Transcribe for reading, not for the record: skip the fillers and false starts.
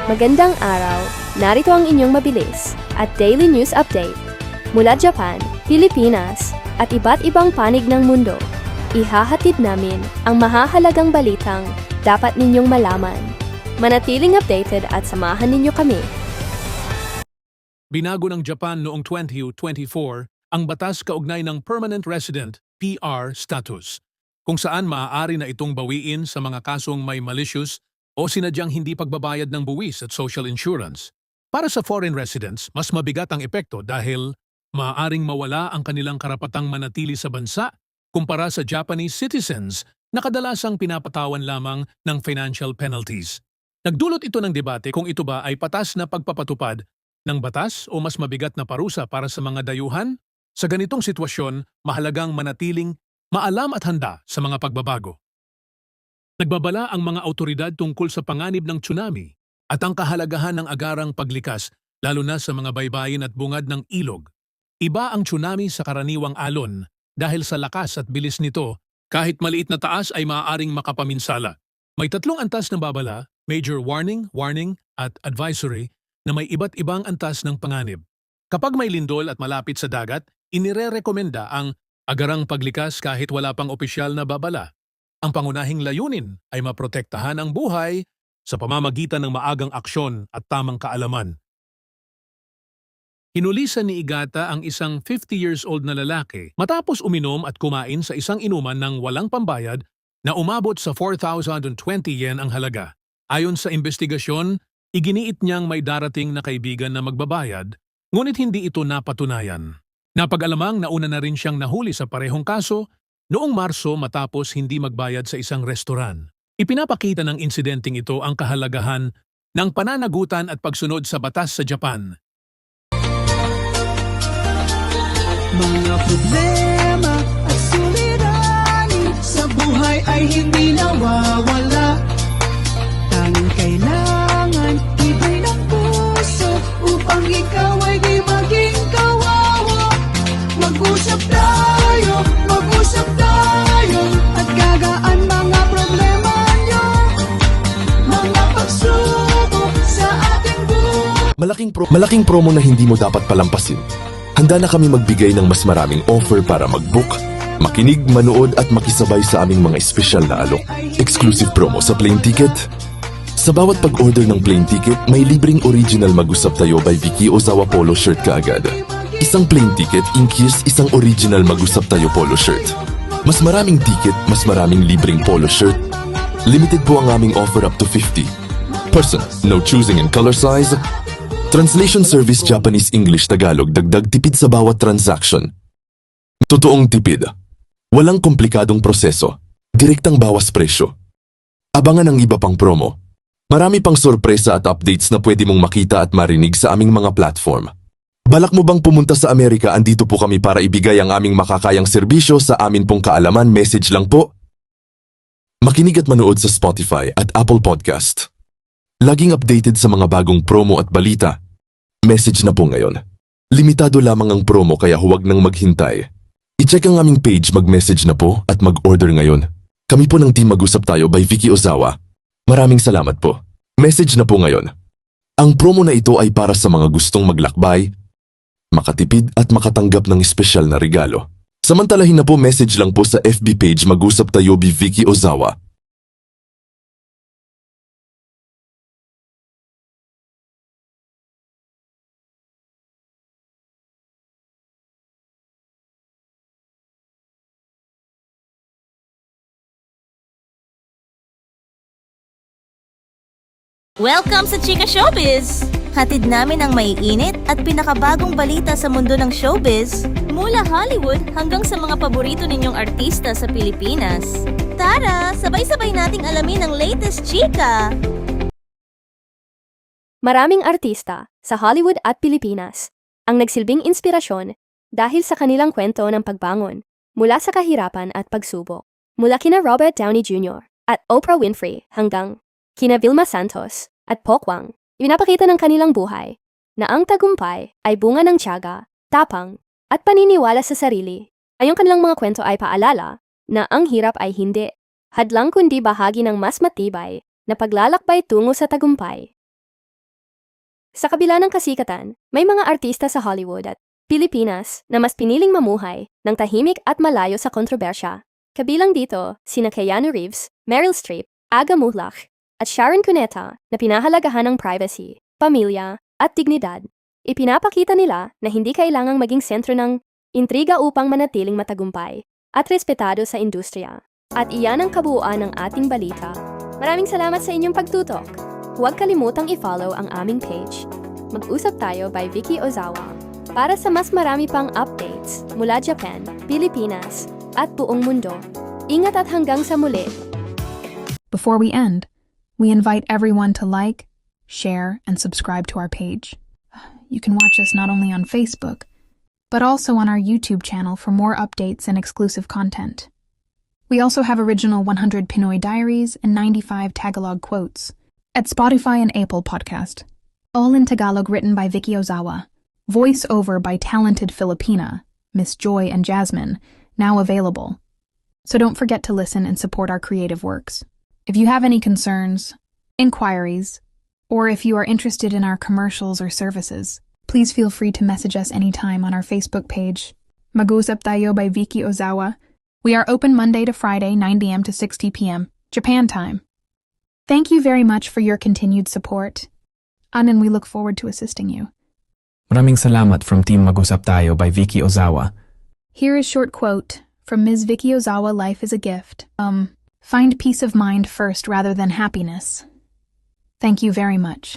Magandang araw, narito ang inyong mabilis at daily news update. Mula Japan, Pilipinas, at iba't ibang panig ng mundo, ihahatid namin ang mahahalagang balitang dapat ninyong malaman. Manatiling updated at samahan ninyo kami. Binago ng Japan noong 2024 ang batas kaugnay ng Permanent Resident (PR) status, kung saan maaari na itong bawiin sa mga kasong may malicious o sinadyang hindi pagbabayad ng buwis at social insurance. Para sa foreign residents, mas mabigat ang epekto dahil maaaring mawala ang kanilang karapatang manatili sa bansa kumpara sa Japanese citizens na kadalasang pinapatawan lamang ng financial penalties. Nagdulot ito ng debate kung ito ba ay patas na pagpapatupad ng batas o mas mabigat na parusa para sa mga dayuhan. Sa ganitong sitwasyon, mahalagang manatiling maalam at handa sa mga pagbabago. Nagbabala ang mga awtoridad tungkol sa panganib ng tsunami at ang kahalagahan ng agarang paglikas, lalo na sa mga baybayin at bungad ng ilog. Iba ang tsunami sa karaniwang alon dahil sa lakas at bilis nito, kahit maliit na taas ay maaaring makapaminsala. May tatlong antas ng babala, major warning, warning at advisory, na may iba't ibang antas ng panganib. Kapag may lindol at malapit sa dagat, inirerekomenda ang agarang paglikas kahit wala pang opisyal na babala. Ang pangunahing layunin ay maprotektahan ang buhay sa pamamagitan ng maagang aksyon at tamang kaalaman. Hinulisan ni Igata ang isang 50 years old na lalaki matapos uminom at kumain sa isang inuman ng walang pambayad na umabot sa 4,020 yen ang halaga. Ayon sa investigasyon, iginiit niyang may darating na kaibigan na magbabayad, ngunit hindi ito napatunayan. Napag-alamang nauna na rin siyang nahuli sa parehong kaso noong Marso matapos hindi magbayad sa isang restoran. Ipinapakita ng insidenteng ito ang kahalagahan ng pananagutan at pagsunod sa batas sa Japan. Mga problema at suliranin sa buhay ay hindi nawawala. Tanging kailangan ibay ng puso upang ikaw ay di maging kawawa. Mag-usap tayo at gagaan mga problema nyo. Mga pagsubok sa ating buhay. Malaking promo na hindi mo dapat palampasin. Handa na kami magbigay ng mas maraming offer para mag-book, makinig, manood at makisabay sa aming mga espesyal na alok. Exclusive promo sa plane ticket. Sa bawat pag-order ng plane ticket, may libreng original Mag-usap Tayo by Vicky Ozawa polo shirt kaagad. Isang plane ticket includes isang original Mag-usap Tayo polo shirt. Mas maraming ticket, mas maraming libreng polo shirt. Limited po ang aming offer up to 50. Person, no choosing in color size. Translation service Japanese-English Tagalog, dagdag tipid sa bawat transaction. Totoong tipid. Walang komplikadong proseso. Direktang bawas presyo. Abangan ang iba pang promo. Marami pang sorpresa at updates na pwede mong makita at marinig sa aming mga platform. Balak mo bang pumunta sa Amerika? Andito po kami para ibigay ang aming makakayang serbisyo sa amin pong kaalaman. Message lang po. Makinig at manood sa Spotify at Apple Podcast. Laging updated sa mga bagong promo at balita. Message na po ngayon. Limitado lamang ang promo kaya huwag nang maghintay. I-check ang aming page, mag-message na po at mag-order ngayon. Kami po ng Team Mag-usap Tayo by Vicky Ozawa. Maraming salamat po. Message na po ngayon. Ang promo na ito ay para sa mga gustong maglakbay, makatipid at makatanggap ng espesyal na regalo. Samantalahin na po, message lang po sa FB page Mag-usap Tayo by Vicky Ozawa. Welcome sa Chika Showbiz! Hatid namin ang maiinit at pinakabagong balita sa mundo ng showbiz, mula Hollywood hanggang sa mga paborito ninyong artista sa Pilipinas. Tara, sabay-sabay nating alamin ang latest chika! Maraming artista sa Hollywood at Pilipinas ang nagsilbing inspirasyon dahil sa kanilang kwento ng pagbangon mula sa kahirapan at pagsubok. Mula kina Robert Downey Jr. at Oprah Winfrey hanggang kina Vilma Santos at Pokwang, ipinapakita ng kanilang buhay na ang tagumpay ay bunga ng tiyaga, tapang, at paniniwala sa sarili. Ang kanilang mga kwento ay paalala na ang hirap ay hindi hadlang kundi bahagi ng mas matibay na paglalakbay tungo sa tagumpay. Sa kabila ng kasikatan, may mga artista sa Hollywood at Pilipinas na mas piniling mamuhay ng tahimik at malayo sa kontrobersya. Kabilang dito, sina Keanu Reeves, Meryl Streep, Aga Muhlach, at Sharon Cuneta na pinahalagahan ng privacy, pamilya, at dignidad. Ipinapakita nila na hindi kailangang maging sentro ng intriga upang manatiling matagumpay at respetado sa industriya. At iyan ang kabuuan ng ating balita. Maraming salamat sa inyong pagtutok. Huwag kalimutang i-follow ang aming page. Mag-usap tayo by Vicky Ozawa para sa mas marami pang updates mula Japan, Pilipinas, at buong mundo. Ingat at hanggang sa muli. Before we end, we invite everyone to like, share, and subscribe to our page. You can watch us not only on Facebook, but also on our YouTube channel for more updates and exclusive content. We also have original 100 Pinoy diaries and 95 Tagalog quotes at Spotify and Apple Podcast. All in Tagalog, written by Vicky Ozawa. Voice over by talented Filipina, Miss Joy and Jasmine, now available. So don't forget to listen and support our creative works. If you have any concerns, inquiries, or if you are interested in our commercials or services, please feel free to message us anytime on our Facebook page, Mag-usap tayo by Vicky Ozawa. We are open Monday to Friday, 9 a.m. to 6 p.m., Japan time. Thank you very much for your continued support. And we look forward to assisting you. Maraming salamat from Team Mag-usap tayo by Vicky Ozawa. Here is short quote from Ms. Vicky Ozawa, Life is a gift. Find peace of mind first rather than happiness. Thank you very much.